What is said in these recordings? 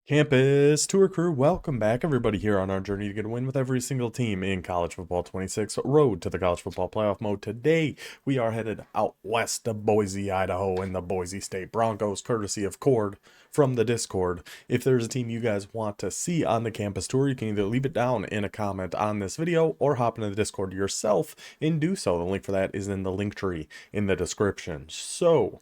Campus Tour Crew, welcome back everybody here on our journey to get a win with every single team in College Football 26 Road to the College Football Playoff mode. Today, we are headed out west to Boise, Idaho in the Boise State Broncos, courtesy of Cord from the Discord. If there's a team you guys want to see on the campus tour, you can either leave it down in a comment on this video or hop into the Discord yourself and do so. The link for that is in the link tree in the description. So,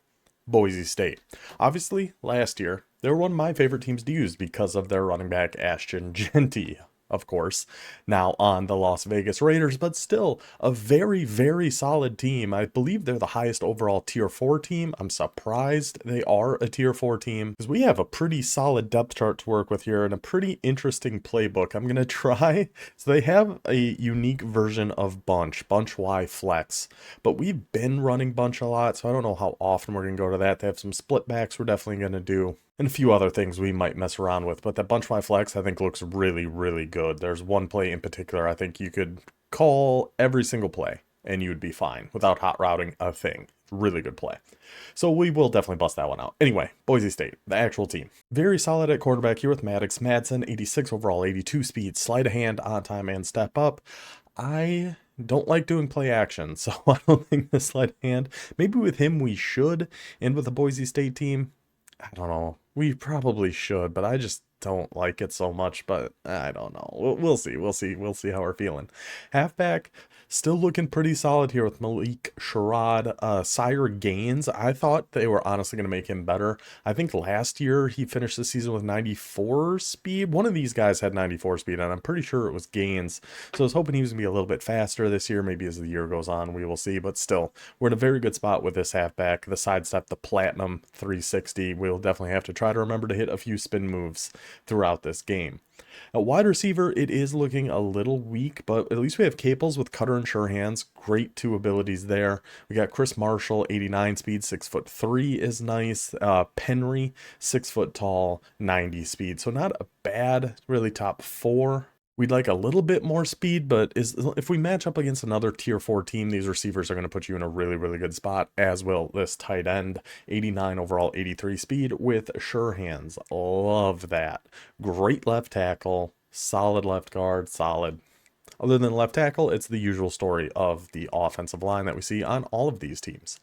Boise State. Obviously, last year, they were one of my favorite teams to use because of their running back, Ashton Jeanty, of course, now on the Las Vegas Raiders, but still a very, very solid team. I believe they're the highest overall Tier 4 team. I'm surprised they are a Tier 4 team because we have a pretty solid depth chart to work with here and a pretty interesting playbook. I'm going to try. So they have a unique version of Bunch Y Flex, but we've been running Bunch a lot, so I don't know how often we're going to go to that. They have some split backs we're definitely going to do, and a few other things we might mess around with. But that Bunch Y Flex I think looks really, really good. There's one play in particular I think you could call every single play and you would be fine without hot routing a thing. Really good play. So we will definitely bust that one out. Anyway, Boise State, the actual team. Very solid at quarterback here with Maddox Madsen, 86 overall, 82 speed, sleight of hand, on time, and step up. I don't like doing play action, so I don't think the sleight of hand. Maybe with him we should, and with the Boise State team, I don't know. We probably should, but I just don't like it so much, but I don't know. We'll see. We'll see how we're feeling. Halfback, still looking pretty solid here with Malik Sherrod. Sire Gaines, I thought they were honestly going to make him better. I think last year he finished the season with 94 speed. One of these guys had 94 speed, and I'm pretty sure it was Gaines. So I was hoping he was going to be a little bit faster this year. Maybe as the year goes on, we will see. But still, we're in a very good spot with this halfback. The sidestep, the Platinum 360. We'll definitely have to try to remember to hit a few spin moves throughout this game. At wide receiver, it is looking a little weak, but at least we have Caples with cutter and sure hands. Great two abilities there. We got Chris Marshall, 89 speed, 6'3" is nice. Penry, 6 foot tall, 90 speed. So not a bad, really top four. We'd like a little bit more speed, but if we match up against another Tier 4 team, these receivers are going to put you in a really, really good spot, as will this tight end. 89 overall, 83 speed with sure hands. Love that. Great left tackle, solid left guard, solid. Other than left tackle, it's the usual story of the offensive line that we see on all of these teams.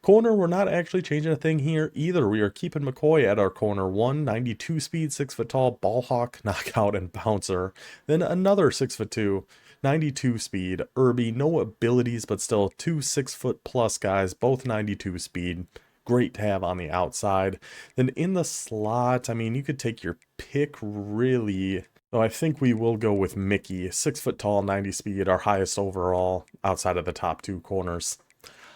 Corner, we're not actually changing a thing here either. We are keeping McCoy at our corner. 192 speed, 6 foot tall, ball hawk, knockout, and bouncer. Then another 6'2", 92 speed. Irby, no abilities, but still two 6 foot plus guys, both 92 speed. Great to have on the outside. Then in the slot, I mean, you could take your pick really. So I think we will go with Mickey, 6 foot tall, 90 speed, our highest overall outside of the top two corners.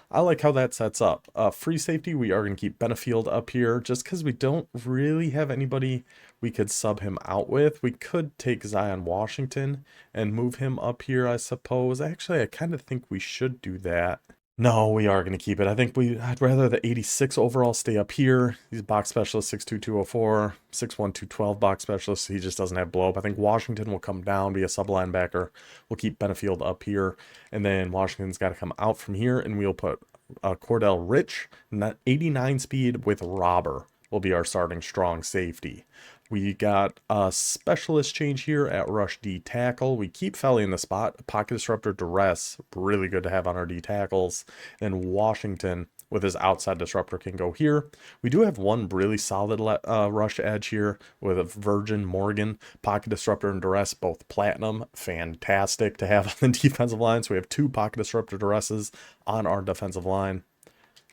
I like how that sets up. Free safety, we are going to keep Benefield up here just because we don't really have anybody we could sub him out with. We could take Zion Washington and move him up here, I suppose. Actually, I kind of think we should do that. No, we are going to keep it. I think I'd rather the 86 overall stay up here. He's box specialist, 6'2", 204, 6'1", 212 box specialist. He just doesn't have blow up. I think Washington will come down, be a sub linebacker. We'll keep Benefield up here. And then Washington's got to come out from here, and we'll put Cordell Rich, 89 speed with Robber will be our starting strong safety. We got a specialist change here at rush D tackle. We keep Felly in the spot. Pocket disruptor duress, really good to have on our D tackles. And Washington with his outside disruptor can go here. We do have one really solid rush edge here with a Virgin Morgan, pocket disruptor and duress, both platinum. Fantastic to have on the defensive line. So we have two pocket disruptor duresses on our defensive line.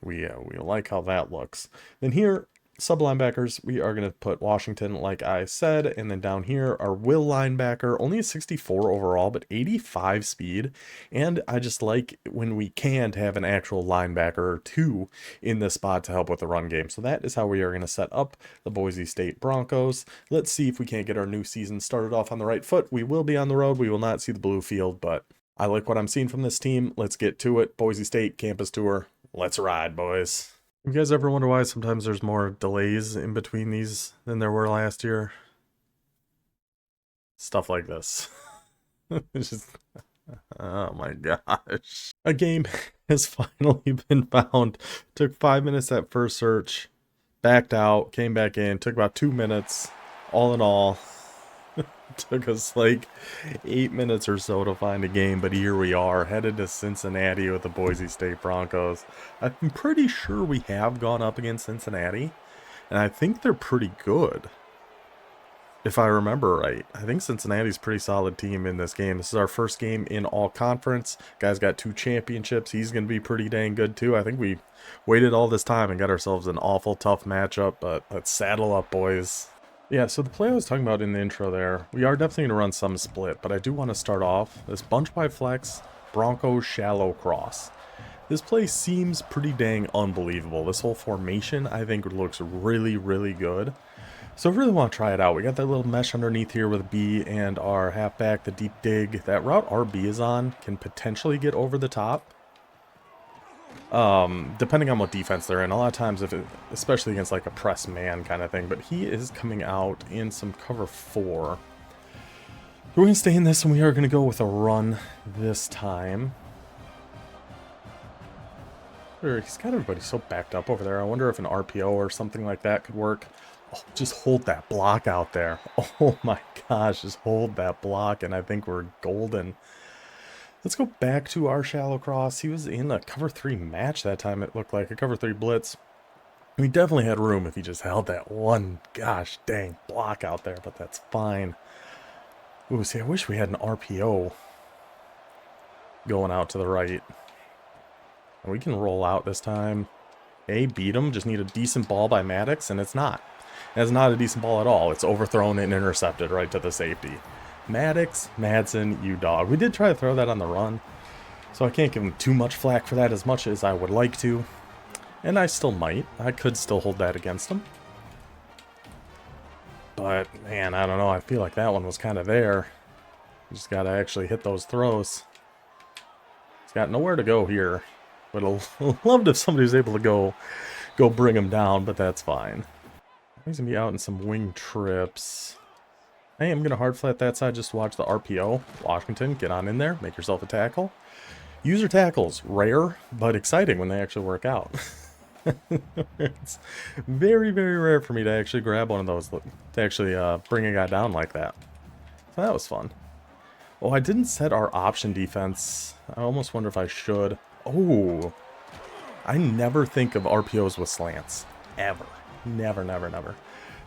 We like how that looks. Then here, sub linebackers, we are going to put Washington, like I said, and then down here, our will linebacker, only a 64 overall, but 85 speed, and I just like when we can to have an actual linebacker or two in this spot to help with the run game. So that is how we are going to set up the Boise State Broncos. Let's see if we can't get our new season started off on the right foot. We will be on the road. We will not see the blue field, but I like what I'm seeing from this team. Let's get to it. Boise State campus tour. Let's ride, boys. You guys ever wonder why sometimes there's more delays in between these than there were last year? Stuff like this. It's just, oh my gosh. A game has finally been found. Took 5 minutes at first search, backed out, came back in, took about 2 minutes. all in all, took us like 8 minutes or so to find a game, but here we are, headed to Cincinnati with the Boise State Broncos. I'm pretty sure we have gone up against Cincinnati, and I think they're pretty good. If I remember right, I think Cincinnati's a pretty solid team in this game. This is our first game in all conference. Guy's got 2 championships. He's going to be pretty dang good too. I think we waited all this time and got ourselves an awful tough matchup, but let's saddle up, boys. Yeah, so the play I was talking about in the intro there, we are definitely going to run some split, but I do want to start off this bunch by flex, Broncos shallow cross. This play seems pretty dang unbelievable. This whole formation, I think, looks really, really good. So I really want to try it out. We got that little mesh underneath here with B and our halfback, the deep dig. That route RB is on can potentially get over the top. Depending on what defense they're in. A lot of times, especially against like a press man kind of thing. But he is coming out in some cover 4. We're going to stay in this, and we are going to go with a run this time. He's got everybody so backed up over there. I wonder if an RPO or something like that could work. Oh, just hold that block out there. Oh my gosh, just hold that block, and I think we're golden. Let's go back to our shallow cross. He was in a cover 3 match that time, it looked like. A cover 3 blitz. We definitely had room if he just held that one, gosh dang, block out there, but that's fine. Ooh, see, I wish we had an RPO going out to the right. And we can roll out this time. Beat him, just need a decent ball by Maddox, and it's not. It's not a decent ball at all. It's overthrown and intercepted right to the safety. Maddox, Madsen, you dog. We did try to throw that on the run, so I can't give him too much flack for that as much as I would like to. And I still might. I could still hold that against him. But, man, I don't know. I feel like that one was kind of there. You just got to actually hit those throws. He's got nowhere to go here. Would have loved if somebody was able to go bring him down, but that's fine. He's going to be out in some wing trips. Hey, I'm going to hard flat that side just to watch the RPO. Washington, get on in there. Make yourself a tackle. User tackles, rare, but exciting when they actually work out. It's very, very rare for me to actually grab one of those, to actually bring a guy down like that. So that was fun. Oh, I didn't set our option defense. I almost wonder if I should. Oh, I never think of RPOs with slants. Ever. Never, never, never.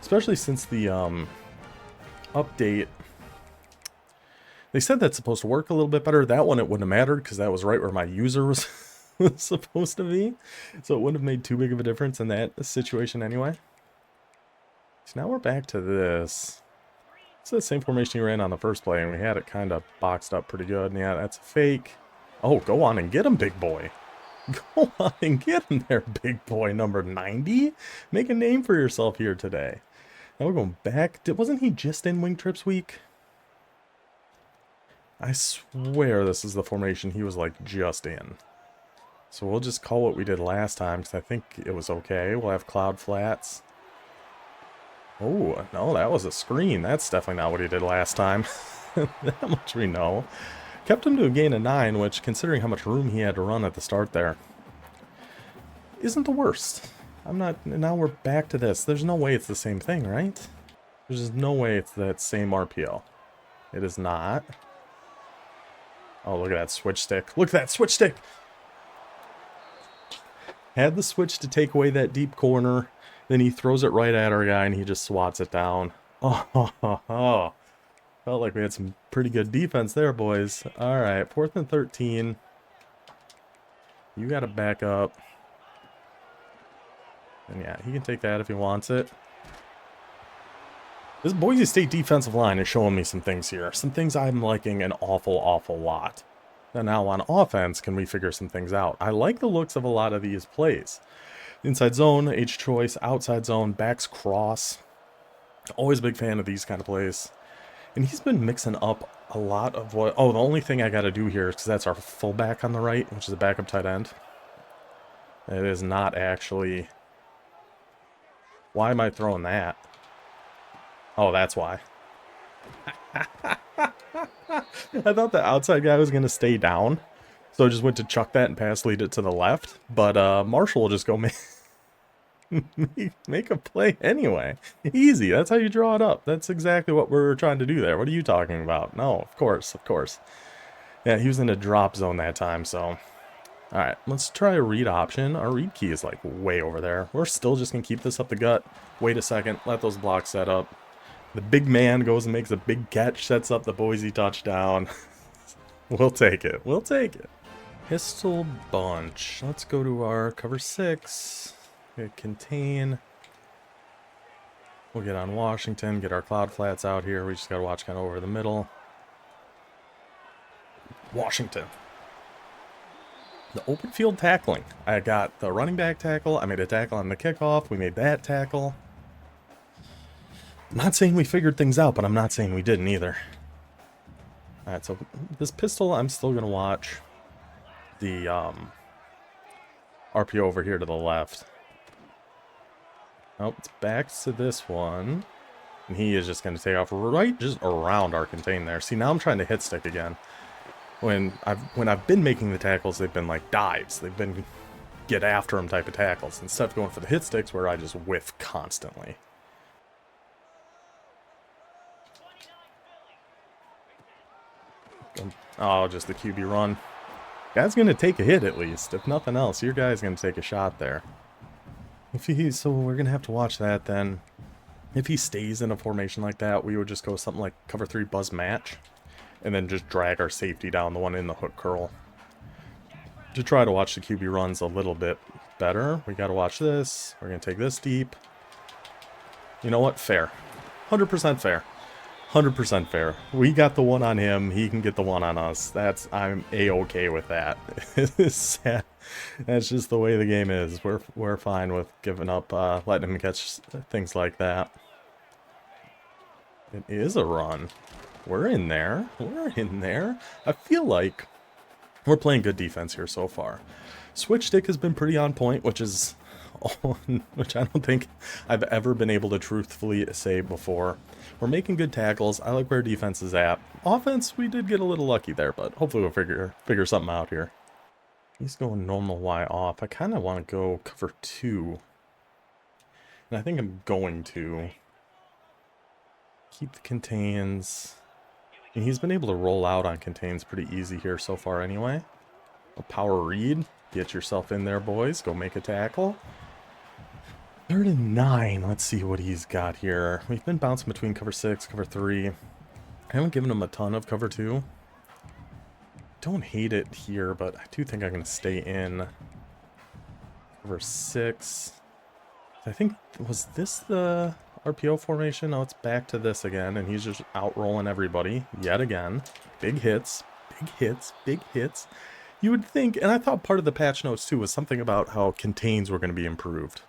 Especially since the update. They said that's supposed to work a little bit better. That one, it wouldn't have mattered because that was right where my user was, was supposed to be. So it wouldn't have made too big of a difference in that situation anyway. So now we're back to this. It's the same formation he ran on the first play, and we had it kind of boxed up pretty good. And yeah, that's a fake. Oh, go on and get him, big boy. Go on and get him there, big boy, number 90. Make a name for yourself here today. Now we're going back. Wasn't he just in Wing Trips week? I swear this is the formation he was like just in. So we'll just call what we did last time because I think it was okay. We'll have cloud flats. Oh, no, that was a screen. That's definitely not what he did last time. That much we know. Kept him to a gain of 9, which, considering how much room he had to run at the start there, isn't the worst. Now we're back to this. There's no way it's the same thing, right? There's just no way it's that same RPO. It is not. Oh, look at that switch stick. Look at that switch stick! Had the switch to take away that deep corner, then he throws it right at our guy and he just swats it down. Oh. Felt like we had some pretty good defense there, boys. All right, 4th and 13. You got to back up. And yeah, he can take that if he wants it. This Boise State defensive line is showing me some things here. Some things I'm liking an awful, awful lot. Now on offense, can we figure some things out? I like the looks of a lot of these plays. Inside zone, H choice, outside zone, backs cross. Always a big fan of these kind of plays. And he's been mixing up a lot of what... Oh, the only thing I got to do here is because that's our fullback on the right, which is a backup tight end. It is not actually... Why am I throwing that? Oh, that's why. I thought the outside guy was going to stay down. So I just went to chuck that and pass lead it to the left. But Marshall will just go... Make a play anyway. Easy. That's how you draw it up. That's exactly what we're trying to do there. What are you talking about? No, of course, of course. Yeah, he was in a drop zone that time, so. Alright, let's try a read option. Our read key is like way over there. We're still just going to keep this up the gut. Wait a second. Let those blocks set up. The big man goes and makes a big catch. Sets up the Boise touchdown. We'll take it. We'll take it. Pistol bunch. Let's go to our cover 6. Contain. We'll get on Washington. Get our cloud flats out here. We just got to watch kind of over the middle. Washington. The open field tackling. I got the running back tackle. I made a tackle on the kickoff. We made that tackle. I'm not saying we figured things out, but I'm not saying we didn't either. Alright, so this pistol, I'm still going to watch the RPO over here to the left. Oh, it's back to this one. And he is just going to take off right just around our contain there. See, now I'm trying to hit stick again. When I've been making the tackles, they've been like dives. They've been get after him type of tackles instead of going for the hit sticks where I just whiff constantly. Oh, just the QB run. Guy's gonna take a hit at least, if nothing else. Your guy's gonna take a shot there. So we're gonna have to watch that then. If he stays in a formation like that, we would just go something like cover 3 buzz match. And then just drag our safety down, the one in the hook curl. To try to watch the QB runs a little bit better, we got to watch this. We're going to take this deep. You know what? Fair. 100% fair. 100% fair. We got the one on him. He can get the one on us. I'm A-okay with that. That's just the way the game is. We're fine with giving up, letting him catch things like that. It is a run. We're in there. We're in there. I feel like we're playing good defense here so far. Switch stick has been pretty on point, which I don't think I've ever been able to truthfully say before. We're making good tackles. I like where defense is at. Offense, we did get a little lucky there, but hopefully we'll figure something out here. He's going normal Y off. I kind of want to go cover 2. And I think I'm going to keep the contains. And he's been able to roll out on contains pretty easy here so far anyway. A power read. Get yourself in there, boys. Go make a tackle. 3rd and 9. Let's see what he's got here. We've been bouncing between cover 6, cover 3. I haven't given him a ton of cover 2. Don't hate it here, but I do think I'm going to stay in cover 6. I think, was this the RPO formation? Oh, it's back to this again, and he's just outrolling everybody yet again. Big hits, big hits, big hits. You would think, and I thought part of the patch notes too was something about how contains were going to be improved.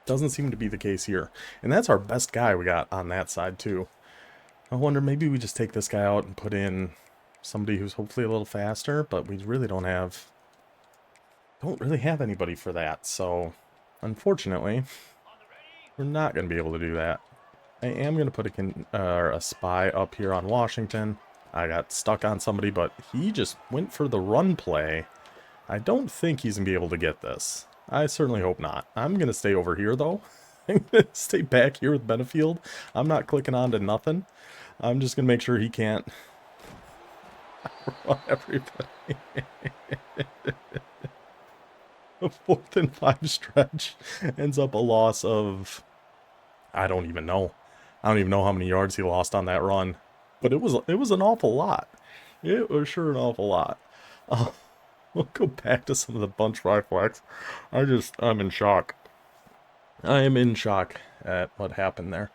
Doesn't seem to be the case here. And that's our best guy we got on that side too. I wonder, maybe we just take this guy out and put in somebody who's hopefully a little faster, but we really don't really have anybody for that, so unfortunately we're not going to be able to do that. I am going to put a spy up here on Washington. I got stuck on somebody, but he just went for the run play. I don't think he's going to be able to get this. I certainly hope not. I'm going to stay over here, though. I'm going to stay back here with Benefield. I'm not clicking on to nothing. I'm just going to make sure he can't run everybody. A 4th and 5 stretch ends up a loss of, I don't even know. I don't even know how many yards he lost on that run. But it was an awful lot. It was sure an awful lot. We'll go back to some of the bunch reflex. I'm in shock. I am in shock at what happened there.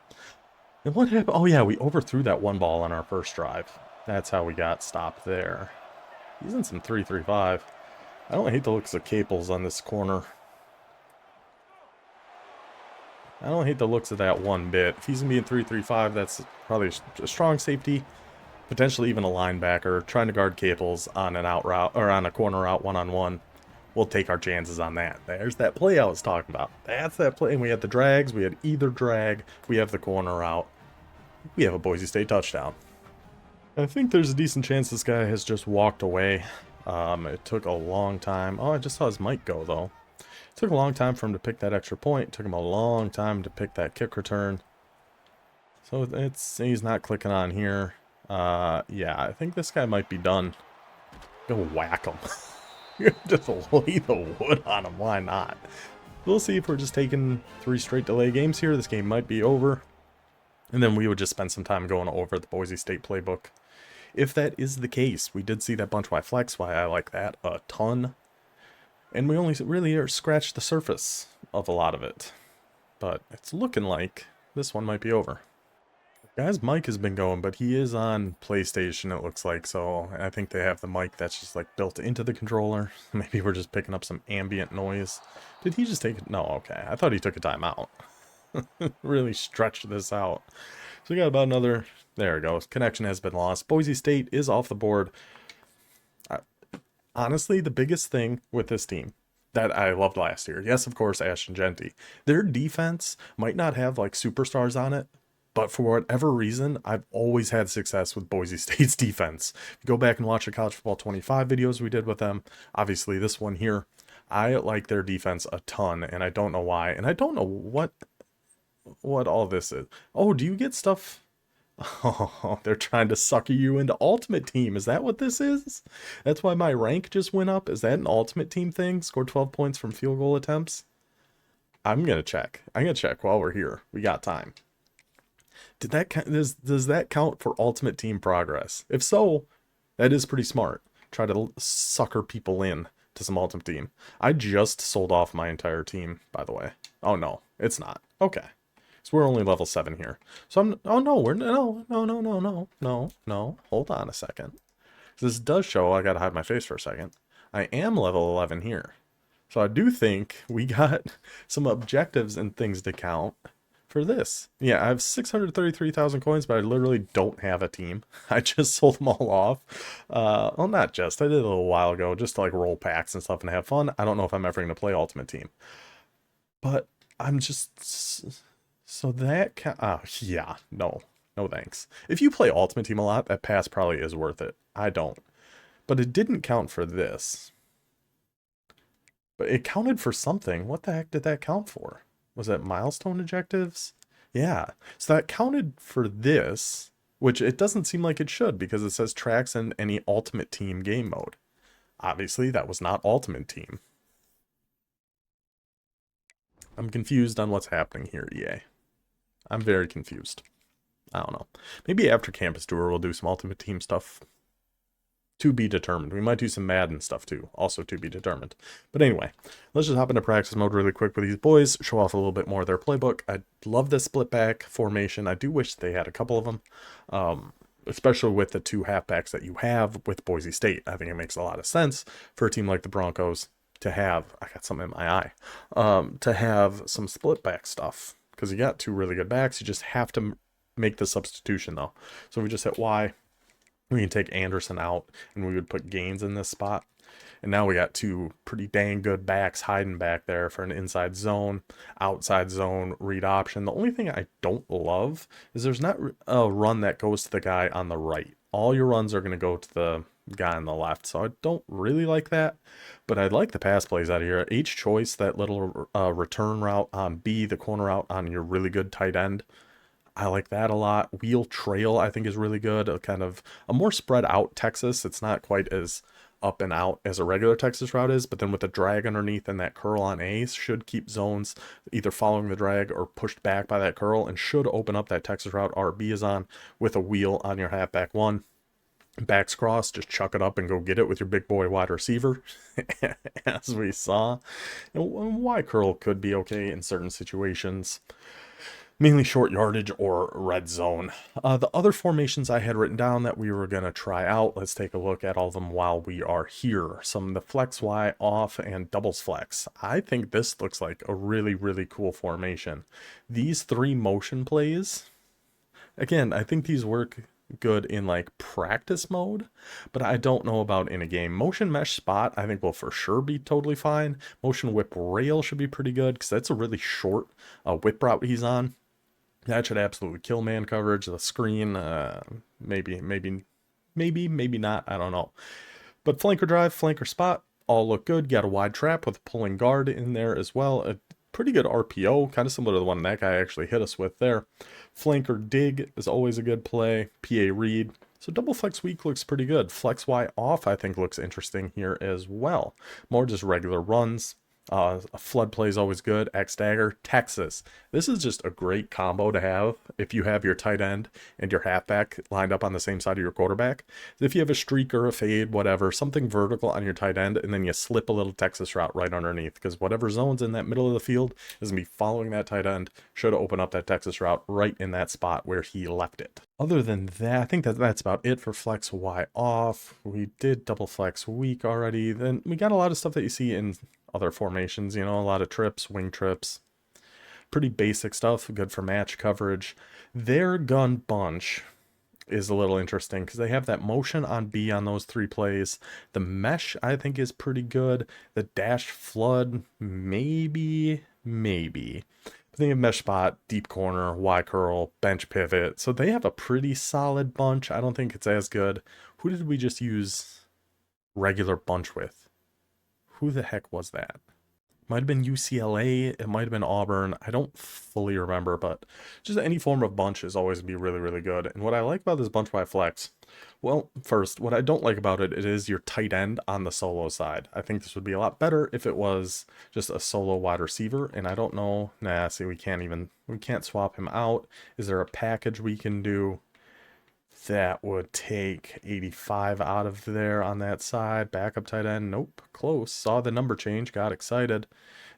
And what happened? Oh yeah, we overthrew that one ball on our first drive. That's how we got stopped there. He's in some 3-3-5. I don't hate the looks of Caples on this corner. I don't hate the looks of that one bit. If he's going to be in 3-3-5, that's probably a strong safety. Potentially even a linebacker. Trying to guard Caples on an out route, or on a corner route one-on-one. We'll take our chances on that. There's that play I was talking about. That's that play. And we had the drags. We had either drag. We have the corner route. We have a Boise State touchdown. I think there's a decent chance this guy has just walked away. It took a long time. Oh, I just saw his mic go, though. Took a long time for him to pick that extra point. Took him a long time to pick that kick return. So he's not clicking on here. Yeah, I think this guy might be done. Go whack him. Just lay the wood on him. Why not? We'll see if we're just taking 3 straight delay games here. This game might be over. And then we would just spend some time going over the Boise State playbook. If that is the case, we did see that bunch Y flex, why I like that a ton. And we only really scratched the surface of a lot of it. But it's looking like this one might be over. Guy's mic has been going, but he is on PlayStation, it looks like, so I think they have the mic that's just like built into the controller. Maybe we're just picking up some ambient noise. Did he just take it? No, okay. I thought he took a timeout. Really stretched this out. So we got about another, there it goes. Connection has been lost. Boise State is off the board. Honestly, the biggest thing with this team that I loved last year, yes, of course, Ashton Genty. Their defense might not have like superstars on it, but for whatever reason, I've always had success with Boise State's defense. If you go back and watch the College Football 25 videos we did with them, obviously this one here, I like their defense a ton, and I don't know why. And I don't know what all this is. Oh, do you get stuff? Oh, they're trying to sucker you into Ultimate Team. Is that what this is? That's why my rank just went up? Is that an Ultimate Team thing? Scored 12 points from field goal attempts? I'm going to check. I'm going to check while we're here. We got time. Did that does that count for Ultimate Team progress? If so, that is pretty smart. Try to sucker people in to some Ultimate Team. I just sold off my entire team, by the way. Oh no, it's not. Okay. So we're only level 7 here. So oh no, no. Hold on a second. This does show I gotta hide my face for a second. I am level 11 here. So I do think we got some objectives and things to count for this. Yeah, I have 633,000 coins, but I literally don't have a team. I just sold them all off. Well, not just. I did it a little while ago, just to like roll packs and stuff and have fun. I don't know if I'm ever going to play Ultimate Team. But I'm just... So that... yeah, no. No thanks. If you play Ultimate Team a lot, that pass probably is worth it. I don't. But it didn't count for this. But it counted for something. What the heck did that count for? Was it milestone objectives? Yeah. So that counted for this, which it doesn't seem like it should because it says tracks in any Ultimate Team game mode. Obviously, that was not Ultimate Team. I'm confused on what's happening here, EA. I'm very confused. I don't know. Maybe after Campus Tour we'll do some Ultimate Team stuff. To be determined. We might do some Madden stuff too. Also to be determined. But anyway, let's just hop into practice mode really quick with these boys. Show off a little bit more of their playbook. I love this split back formation. I do wish they had a couple of them. Especially with the 2 halfbacks that you have with Boise State. I think it makes a lot of sense for a team like the Broncos to have, I got something in my eye, to have some split back stuff. Because you got 2 really good backs. You just have to make the substitution though. So we just hit Y. We can take Anderson out, and we would put Gaines in this spot. And now we got 2 pretty dang good backs hiding back there for an inside zone, outside zone, read option. The only thing I don't love is there's not a run that goes to the guy on the right. All your runs are going to go to the guy on the left, so I don't really like that. But I like the pass plays out of here. H choice, that little return route on B, the corner route on your really good tight end. I like that a lot. Wheel trail, I think, is really good. A kind of a more spread out Texas. It's not quite as up and out as a regular Texas route is, but then with the drag underneath and that curl on A should keep zones either following the drag or pushed back by that curl and should open up that Texas route RB is on with a wheel on your halfback 1. Backs cross, just chuck it up and go get it with your big boy wide receiver, as we saw. And Y curl could be okay in certain situations. Mainly short yardage or red zone. The other formations I had written down that we were going to try out, let's take a look at all of them while we are here. Some of the flex Y off and doubles flex. I think this looks like a really, really cool formation. These 3 motion plays, again, I think these work good in like practice mode, but I don't know about in a game. Motion mesh spot, I think will for sure be totally fine. Motion whip rail should be pretty good because that's a really short whip route he's on. That should absolutely kill man coverage. The screen, maybe not. I don't know. But flanker drive, flanker spot, all look good. Got a wide trap with a pulling guard in there as well. A pretty good RPO, kind of similar to the one that guy actually hit us with there. Flanker dig is always a good play. PA read. So double flex weak looks pretty good. Flex Y off I think looks interesting here as well. More just regular runs. A flood play is always good. X dagger, Texas. This is just a great combo to have if you have your tight end and your halfback lined up on the same side of your quarterback. If you have a streak or a fade, whatever, something vertical on your tight end, and then you slip a little Texas route right underneath, because whatever zone's in that middle of the field is going to be following that tight end, should open up that Texas route right in that spot where he left it. Other than that, I think that's about it for flex Y off. We did double flex weak already. Then we got a lot of stuff that you see in other formations, you know, a lot of trips, wing trips, pretty basic stuff, good for match coverage. Their gun bunch is a little interesting because they have that motion on B on those 3 plays. The mesh I think is pretty good. The dash flood maybe. But they have mesh spot, deep corner, Y curl, bench pivot. So they have a pretty solid bunch. I don't think it's as good. Who did we just use regular bunch with? Who the heck was that? Might have been UCLA, it might have been Auburn, I don't fully remember, but just any form of bunch is always be really, really good. And what I like about this bunch by flex, well, first, what I don't like about it is your tight end on the solo side. I think this would be a lot better if it was just a solo wide receiver, and I don't know, see, we can't swap him out. Is there a package we can do? That would take 85 out of there on that side. Backup tight end, nope, close. Saw the number change, got excited.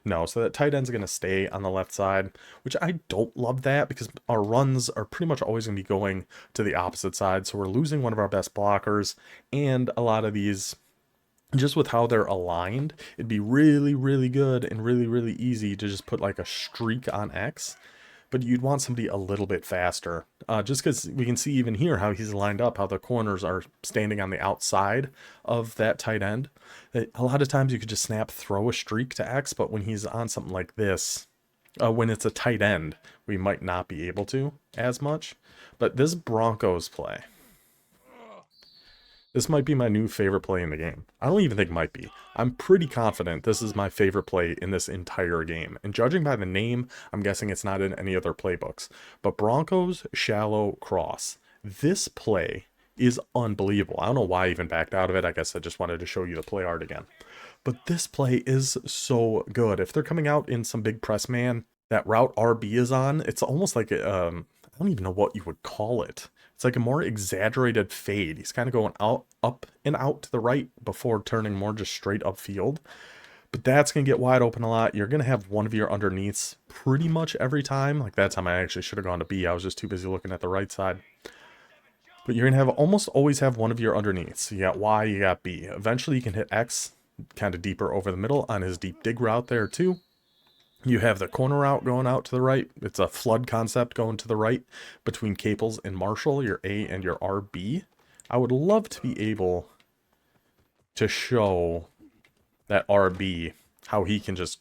No, so that tight end's going to stay on the left side, which I don't love that because our runs are pretty much always going to be going to the opposite side. So we're losing one of our best blockers, and a lot of these, just with how they're aligned, it'd be really, really good and really, really easy to just put like a streak on X. But you'd want somebody a little bit faster, just because we can see even here how he's lined up, how the corners are standing on the outside of that tight end. A lot of times you could just snap, throw a streak to X, but when he's on something like this, when it's a tight end, we might not be able to as much. But this Broncos play, this might be my new favorite play in the game. I don't even think it might be. I'm pretty confident this is my favorite play in this entire game. And judging by the name, I'm guessing it's not in any other playbooks. But Broncos shallow cross. This play is unbelievable. I don't know why I even backed out of it. I guess I just wanted to show you the play art again. But this play is so good. If they're coming out in some big press man, that route RB is on, it's almost like, I don't even know what you would call it. It's like a more exaggerated fade. He's kind of going out, up and out to the right before turning more just straight upfield. But that's going to get wide open a lot. You're going to have one of your underneaths pretty much every time. Like that time I actually should have gone to B. I was just too busy looking at the right side. But you're going to have almost always have one of your underneaths. You got Y, you got B. Eventually you can hit X kind of deeper over the middle on his deep dig route there too. You have the corner route going out to the right. It's a flood concept going to the right between Caples and Marshall, your A and your RB. I would love to be able to show that RB how he can just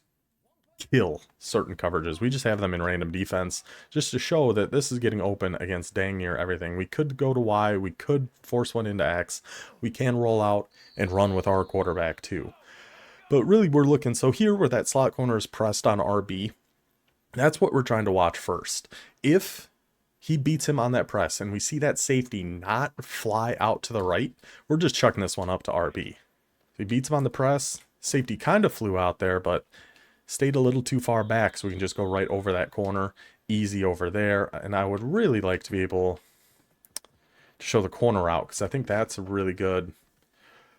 kill certain coverages. We just have them in random defense just to show that this is getting open against dang near everything. We could go to Y. We could force one into X. We can roll out and run with our quarterback too. But really we're looking, so here where that slot corner is pressed on RB, that's what we're trying to watch first. If he beats him on that press and we see that safety not fly out to the right, we're just chucking this one up to RB. If he beats him on the press, safety kind of flew out there, but stayed a little too far back, so we can just go right over that corner, easy over there. And I would really like to be able to show the corner out, because I think that's really good.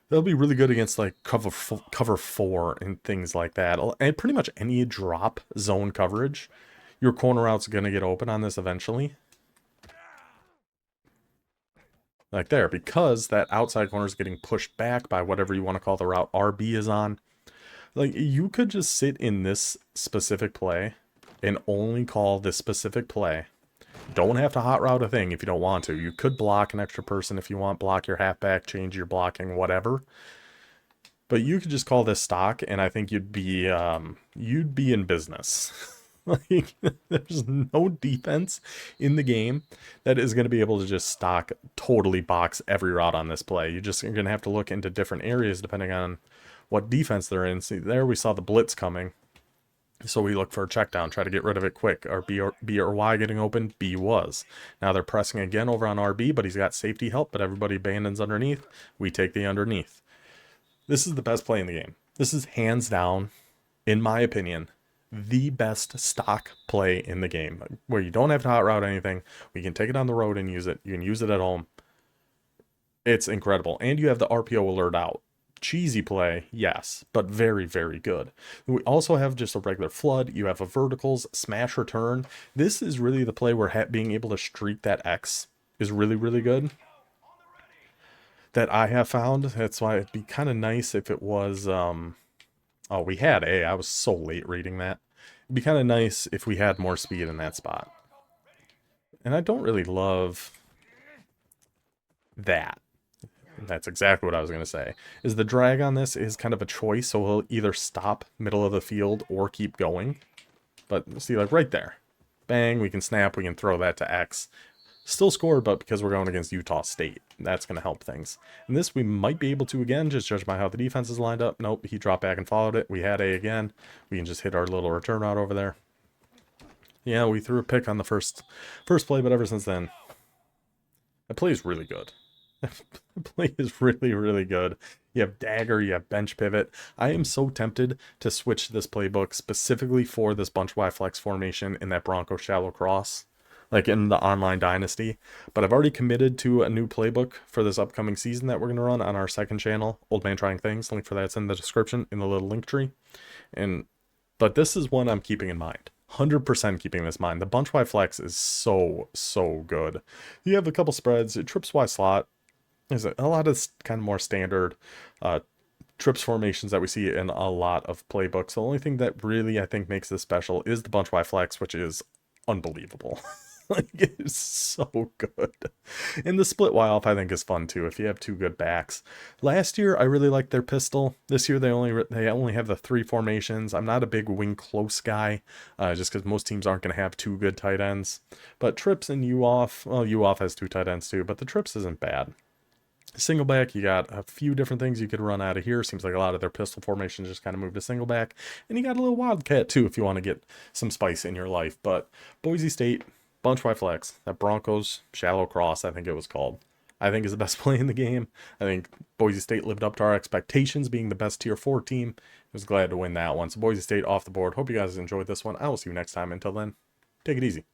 They'll be really good against like cover 4 and things like that. And pretty much any drop zone coverage, your corner out's going to get open on this eventually. Like there, because that outside corner is getting pushed back by whatever you want to call the route RB is on. Like you could just sit in this specific play and only call this specific play. Don't have to hot route a thing if you don't want to. You could block an extra person if you want, block your halfback, change your blocking, whatever. But you could just call this stock, and I think you'd be in business. Like, there's no defense in the game that is going to be able to just totally box every route on this play. You're just going to have to look into different areas depending on what defense they're in. See, there we saw the blitz coming. So we look for a check down, try to get rid of it quick. Or B or Y getting open, B was. Now they're pressing again over on RB, but he's got safety help, but everybody abandons underneath. We take the underneath. This is the best play in the game. This is hands down, in my opinion, the best stock play in the game, where you don't have to hot route anything. We can take it on the road and use it. You can use it at home. It's incredible. And you have the RPO alert out. Cheesy play, yes, but very, very good. We also have just a regular flood. You have a verticals, smash return. This is really the play where being able to streak that X is really, really good. That I have found. That's why it'd be kind of nice if it was, oh, we had A. I was so late reading that. It'd be kind of nice if we had more speed in that spot. And I don't really love that. That's exactly what I was going to say. Is the drag on this is kind of a choice, so he'll either stop middle of the field or keep going. But see, like right there. Bang, we can snap, we can throw that to X. Still score, but because we're going against Utah State, that's going to help things. And this we might be able to again, just judge by how the defense is lined up. Nope, he dropped back and followed it. We had A again. We can just hit our little return route over there. Yeah, we threw a pick on the first play, but ever since then, that play is really good. The play is really, really good. You have dagger, you have bench pivot. I am so tempted to switch this playbook specifically for this bunch Y flex formation in that Bronco shallow cross, like in the online dynasty. But I've already committed to a new playbook for this upcoming season that we're going to run on our second channel, Old Man Trying Things. Link for that's in the description in the little link tree. But this is one I'm keeping in mind. 100% keeping this in mind. The bunch Y flex is so, so good. You have a couple spreads. It trips Y slot. There's a lot of kind of more standard trips formations that we see in a lot of playbooks. The only thing that really I think makes this special is the bunch Y flex, which is unbelievable. Like, it's so good. And the split Y off I think is fun too if you have two good backs. Last year I really liked their pistol. This year they only have the 3 formations. I'm not a big wing close guy, just because most teams aren't going to have 2 good tight ends. But trips and U off, well, U off has 2 tight ends too, but the trips isn't bad. Single back, you got a few different things you could run out of here. Seems like a lot of their pistol formations just kind of move to single back. And you got a little wildcat too if you want to get some spice in your life. But Boise State, bunch Y flex, that Broncos shallow cross, I think it was called, I think is the best play in the game. I think Boise State lived up to our expectations, being the best tier 4 team. I was glad to win that one. So Boise State off the board. Hope you guys enjoyed this one. I will see you next time. Until then, take it easy.